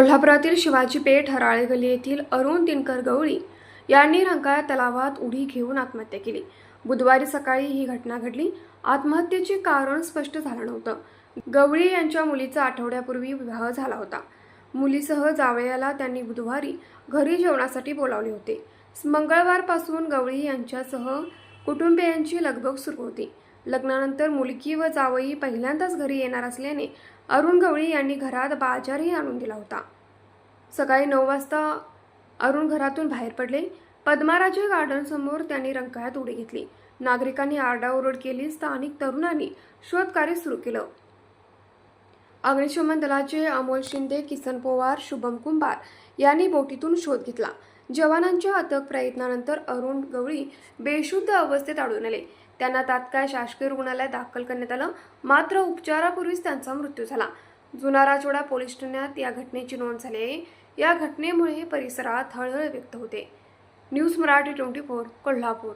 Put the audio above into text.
कोल्हापुरातील शिवाजी पेठ हराळे गल्ली येथील अरुण दिनकर गवळी यांनी रंकाळा तलावात उडी घेऊन आत्महत्या केली। बुधवारी सकाळी ही घटना घडली। आत्महत्येचे कारण स्पष्ट झालं नव्हतं। गवळी यांच्या मुलीचा आठवड्यापूर्वी विवाह झाला होता। मुलीसह जावयाला त्यांनी बुधवारी घरी जेवणासाठी बोलावले होते। मंगळवारपासून गवळी यांच्यासह कुटुंबियांची लगबग सुरू होती। लग्नानंतर मुलगी व जावई पहिल्यांदाच घरी येणार असल्याने अरुण गवळी यांनी घरात बाजारही आणून दिला होता। सकाळी 9 वाजता अरुण घरातून बाहेर पडले। पद्माराजे गार्डन समोर त्यांनी रंकाळ्यात उडी घेतली। नागरिकांनी आरडाओरड केली। स्थानिक तरुणांनी शोधकार्य सुरू केलं। अग्निशमन दलाचे अमोल शिंदे, किसन पवार, शुभम कुंभार यांनी बोटीतून शोध घेतला। जवानांच्या अथक प्रयत्नानंतर अरुण गवळी बेशुद्ध अवस्थेत आढळून आले। त्यांना तात्काळ शासकीय रुग्णालयात दाखल करण्यात आलं, मात्र उपचारापूर्वीच त्यांचा मृत्यू झाला। जुना राजवाडा पोलीस ठाण्यात या घटनेची नोंद झाली आहे। या घटनेमुळे परिसरात हळहळ व्यक्त होते। न्यूज मराठी 24 कोल्हापूर।